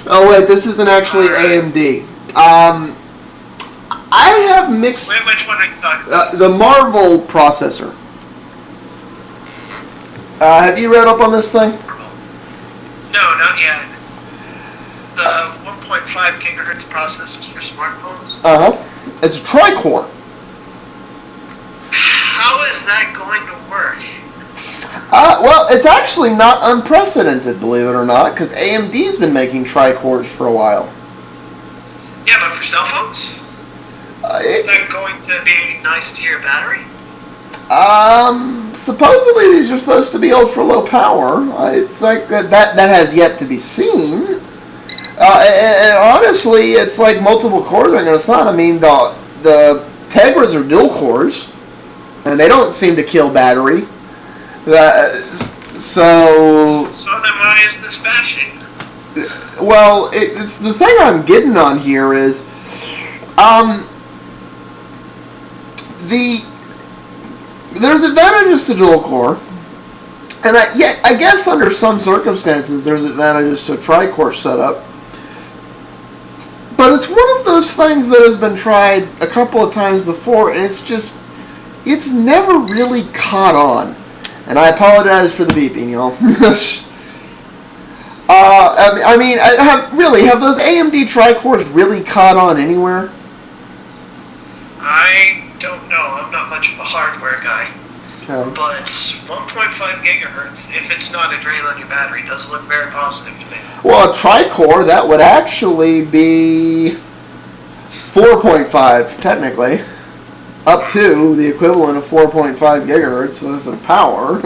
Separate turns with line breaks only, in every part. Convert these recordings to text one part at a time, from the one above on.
Oh wait, this isn't actually AMD. I have mixed.
Wait, which one are you talking about?
The Marvel processor. Have you read up on this thing?
No, not yet. The 1.5 gigahertz processors for smartphones?
It's a tri-core.
How is that going to work?
Well, it's actually not unprecedented, believe it or not, because AMD's been making tri-cores for a while.
Yeah, but for cell phones? Is that going to be nice to your battery?
Supposedly these are supposed to be ultra low power. It's like that has yet to be seen. And honestly, it's like multiple cores are going to sound. I mean, the Tegras are dual cores, and they don't seem to kill battery. So
then why is this bashing?
Well, it's the thing I'm getting on here is, there's advantages to dual core, and I guess under some circumstances there's advantages to a tri-core setup. But it's one of those things that has been tried a couple of times before, and it's never really caught on. And I apologize for the beeping, y'all. Have those AMD tri-cores really caught on anywhere?
I don't know. I'm not much of a hardware guy.
Okay.
But 1.5 gigahertz, if it's not a drain on your battery, does look very positive to me.
Well, a tri-core, that would actually be 4.5, technically. Up to the equivalent of 4.5 gigahertz of power.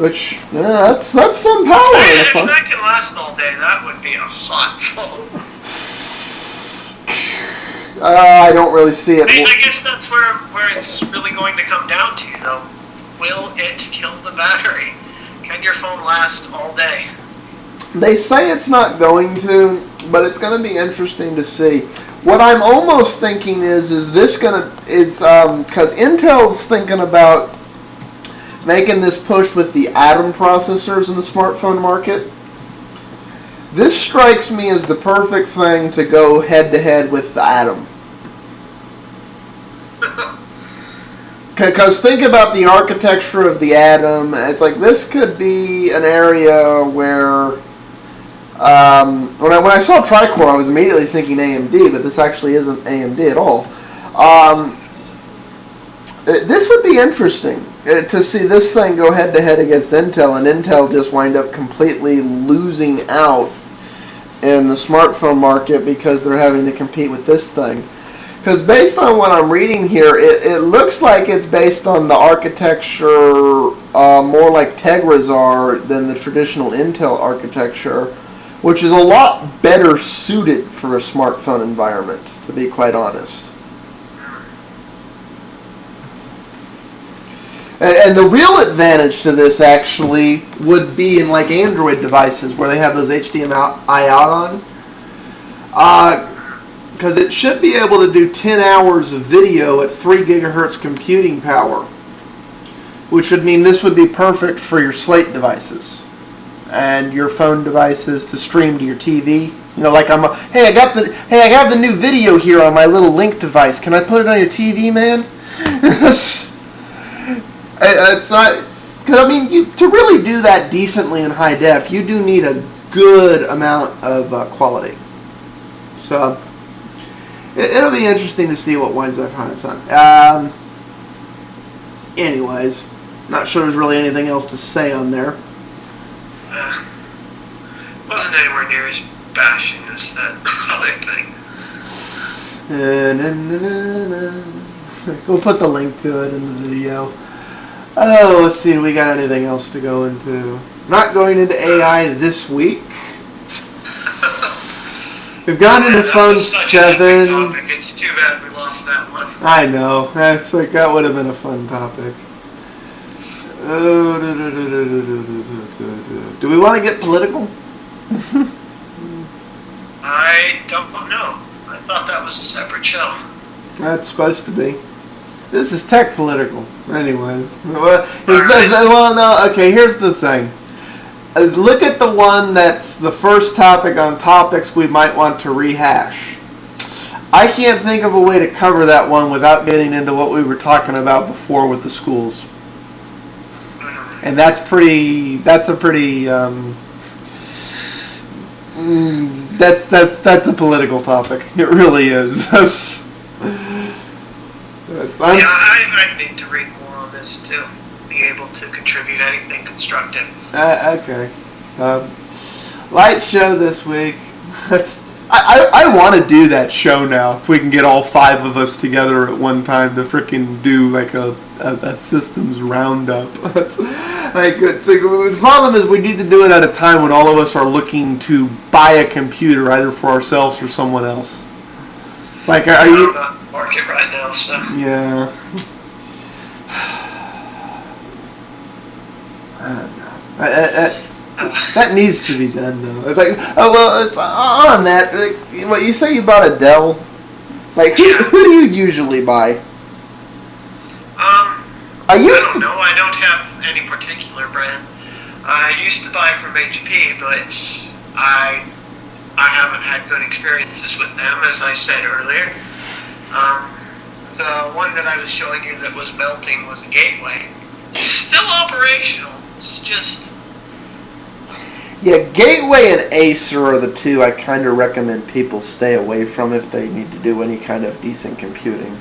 That's some power.
Hey, if that can last all day, that would be a hot phone.
I don't really see it.
I guess that's where it's really going to come down to, though. Will it kill the battery? Can your phone last all day?
They say it's not going to, but it's going to be interesting to see. What I'm almost thinking is because Intel's thinking about making this push with the Atom processors in the smartphone market. This strikes me as the perfect thing to go head-to-head with the Atom. Because think about the architecture of the Atom. It's like this could be an area where... when I saw tri-core, I was immediately thinking AMD, but this actually isn't AMD at all. This would be interesting to see this thing go head-to-head against Intel, and Intel just wind up completely losing out in the smartphone market because they're having to compete with this thing. Because based on what I'm reading here, it looks like it's based on the architecture more like Tegra's are than the traditional Intel architecture, which is a lot better suited for a smartphone environment, to be quite honest. And the real advantage to this actually would be in like Android devices where they have those HDMI out on. Because it should be able to do 10 hours of video at 3 gigahertz computing power, which would mean this would be perfect for your Slate devices and your phone devices to stream to your TV. You know, like I got the new video here on my little Link device. Can I put it on your TV, man? It's not, because I mean, to really do that decently in high def, you do need a good amount of quality. So it'll be interesting to see what winds up on its own. Anyways, not sure there's really anything else to say on there.
Wasn't anywhere near as bashing as that other thing.
We'll put the link to it in the video. Oh, let's see. Do we got anything else to go into? Not going into AI this week. We've gone into Phone 7.
It's too bad we lost that one.
I know. That would have been a fun topic. Do we want to get political?
I don't know. I thought that was a separate show.
That's supposed to be. This is tech political. Anyways. No, okay, here's the thing. look at the one that's the first topic on topics we might want to rehash. I can't think of a way to cover that one without getting into what we were talking about before with the schools. And that's a pretty that's a political topic. It really is.
I need to read more on this to be able to contribute anything constructive.
Okay. Light show this week. I want to do that show now. If we can get all 5 of us together at one time to freaking do like a systems roundup. The problem is we need to do it at a time when all of us are looking to buy a computer, either for ourselves or someone else. It's like, are you?
I'm not in the market right now, so.
Yeah. I don't know. That needs to be done, though. It's like, oh well, it's on that. Like, what you say you bought a Dell? Like, who do you usually buy? I
don't know. I don't have any particular brand. I used to buy from HP, but I haven't had good experiences with them, as I said earlier. The one that I was showing you that was melting was a Gateway. It's still operational. It's just.
Yeah, Gateway and Acer are the two I kind of recommend people stay away from if they need to do any kind of decent computing.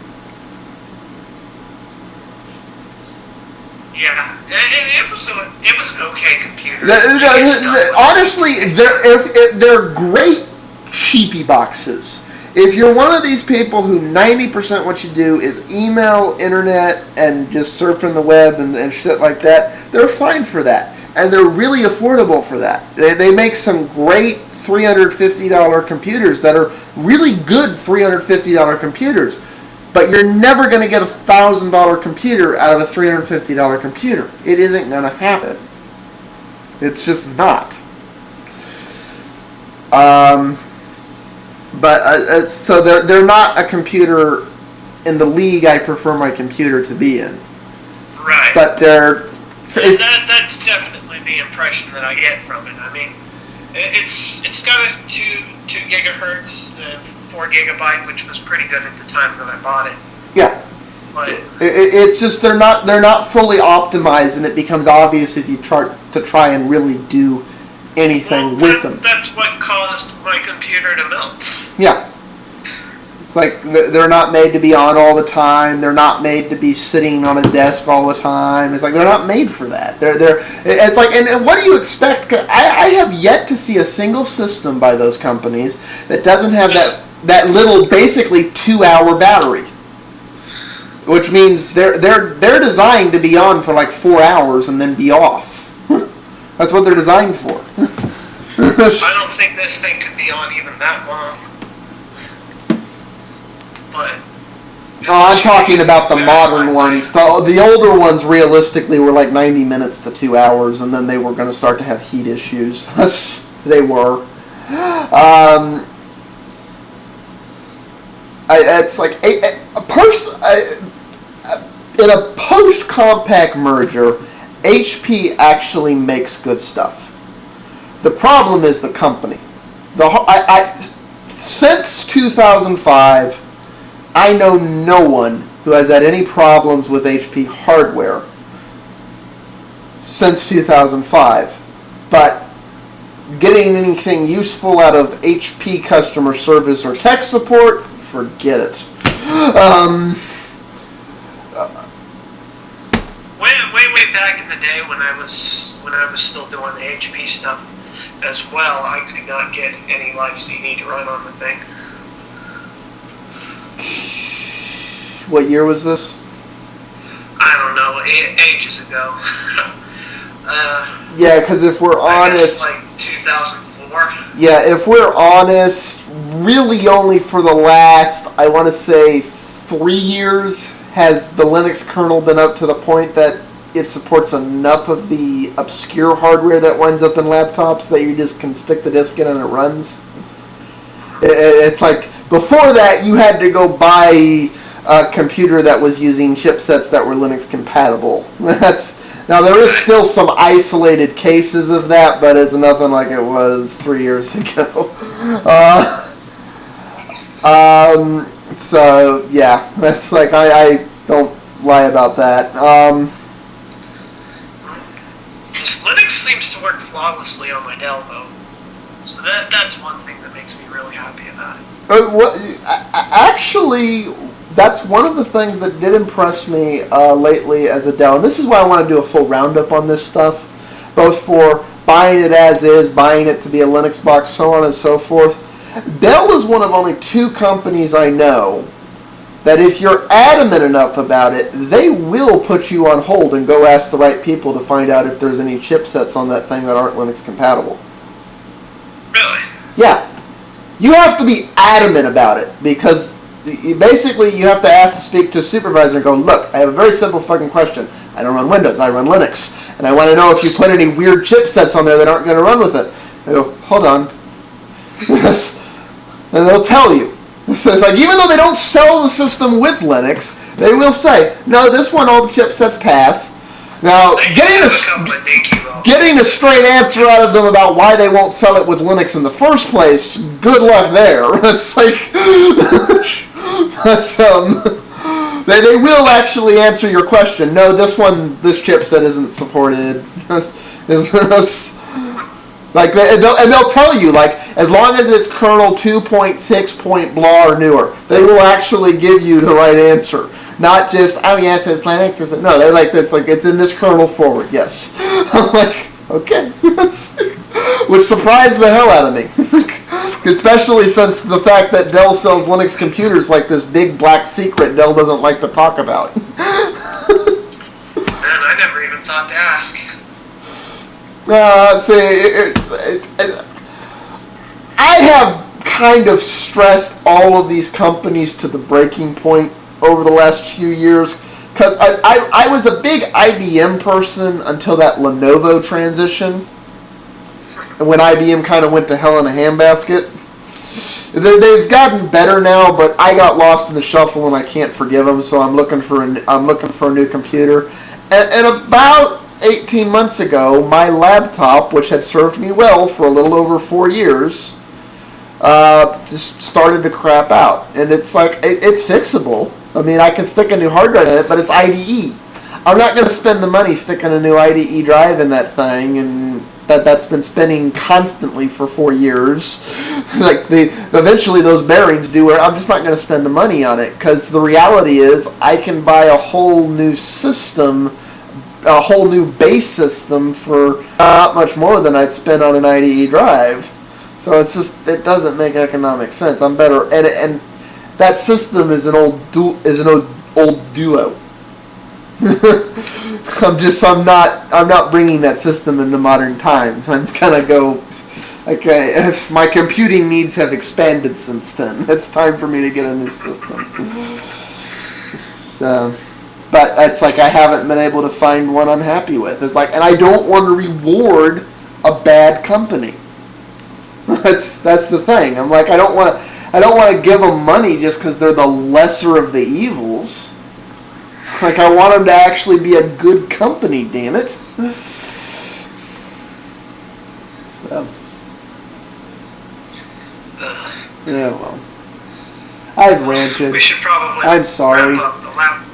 Yeah, it was an okay computer.
Honestly, they're great cheapy boxes. If you're one of these people who 90% what you do is email, internet, and just surfing the web and shit like that, they're fine for that. And they're really affordable for that. They make some great $350 computers that are really good $350 computers. But you're never going to get a $1,000 computer out of a $350 computer. It isn't going to happen. It's just not. So they're not a computer in the league I prefer my computer to be in.
Right.
But
that's definitely the impression that I get from it. I mean, it's got a 2 gigahertz, 4 gigabyte, which was pretty good at the time that I bought it.
Yeah.
But
it's just they're not fully optimized, and it becomes obvious if you try and really do anything with them.
That's what caused my computer to melt.
Yeah. It's like they're not made to be on all the time. They're not made to be sitting on a desk all the time. It's like they're not made for that. It's like, and what do you expect? I have yet to see a single system by those companies that doesn't have that little, basically 2-hour battery, which means they're designed to be on for like 4 hours and then be off. That's what they're designed for.
I don't think this thing could be on even that long. But
I'm talking about the modern ones. The older ones realistically were like 90 minutes to 2 hours, and then they were going to start to have heat issues. They were. It's like in a post-compact merger, HP actually makes good stuff. The problem is the company. Since 2005, I know no one who has had any problems with HP hardware since 2005. But getting anything useful out of HP customer service or tech support, forget it.
Way back in the day when I was still doing the HP stuff as well, I could not get any live CD to run on the thing.
What year was this?
I don't know, ages ago.
Yeah, because if we're honest,
I guess like 2004.
Yeah, if we're honest, really only for the last, I want to say, 3 years has the Linux kernel been up to the point that it supports enough of the obscure hardware that winds up in laptops that you just can stick the disk in and it runs. It's like, before that, you had to go buy a computer that was using chipsets that were Linux compatible. That's Now, there is still some isolated cases of that, but it's nothing like it was 3 years ago. So, yeah, that's like, I don't lie about that.
Linux seems to work flawlessly on my Dell, though. So that's one thing that makes me really happy about it.
Actually, that's one of the things that did impress me lately as a Dell. And this is why I want to do a full roundup on this stuff, both for buying it as is, buying it to be a Linux box, so on and so forth. Dell is one of only 2 companies I know that if you're adamant enough about it, they will put you on hold and go ask the right people to find out if there's any chipsets on that thing that aren't Linux compatible.
Really?
Yeah. You have to be adamant about it, because basically you have to ask to speak to a supervisor and go, look, I have a very simple fucking question. I don't run Windows, I run Linux. And I want to know if you put any weird chipsets on there that aren't going to run with it. I go, hold on. And they'll tell you. So it's like, even though they don't sell the system with Linux, they will say, no, this one, all the chipsets pass. Now, getting a straight answer out of them about why they won't sell it with Linux in the first place, good luck there. It's like, but, they will actually answer your question. No, this chipset isn't supported. Like, they'll tell you, like, as long as it's kernel 2.6 point blah or newer, they will actually give you the right answer. Not just, oh yes, it's Linux. No, they're like, it's in this kernel forward. Yes. I'm like, okay. Which surprised the hell out of me. Especially since the fact that Dell sells Linux computers like this big black secret Dell doesn't like to talk about.
Man, I never even thought to ask.
I have kind of stressed all of these companies to the breaking point over the last few years, because I was a big IBM person until that Lenovo transition, when IBM kind of went to hell in a handbasket. They've gotten better now, but I got lost in the shuffle and I can't forgive them, so I'm looking for a new computer. And about 18 months ago, my laptop, which had served me well for a little over 4 years, just started to crap out. And it's like, it's fixable. I mean, I can stick a new hard drive in it, but it's IDE. I'm not going to spend the money sticking a new IDE drive in that thing, and that's been spinning constantly for 4 years. Like, eventually those bearings do wear. I'm just not going to spend the money on it, because the reality is I can buy a whole new system, a whole new base system for not much more than I'd spend on an IDE drive. So it's just, it doesn't make economic sense. I'm better, and that system is an old duo. I'm not bringing that system into modern times. I'm gonna go, okay, my computing needs have expanded since then. It's time for me to get a new system. So, but that's like, I haven't been able to find one I'm happy with. It's like, and I don't want to reward a bad company. That's the thing. I'm like, I don't want to give them money just because they're the lesser of the evils. Like, I want them to actually be a good company, damn it. So, yeah, well, I've ranted.
We should probably
I'm sorry.
wrap up. The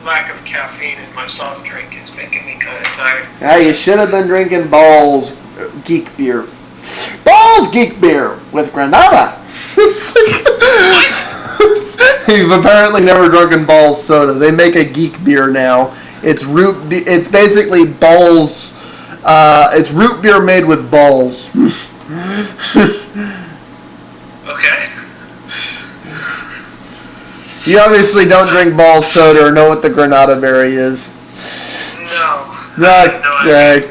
lack of caffeine in my soft drink is making me kind of tired.
Yeah, you should have been drinking Balls Geek Beer. Balls Geek Beer with Granada. You've apparently never drunken Balls soda. They make a geek beer now. It's it's basically balls. It's root beer made with balls.
Okay.
You obviously don't drink Balls soda or know what the Granada berry is.
No.
Okay.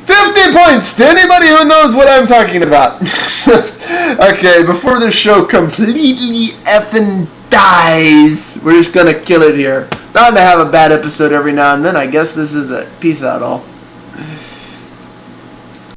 50 points to anybody who knows what I'm talking about. Okay, before the show completely effing dies, we're just gonna kill it here. Bound to have a bad episode every now and then. I guess this is it. Peace out, all.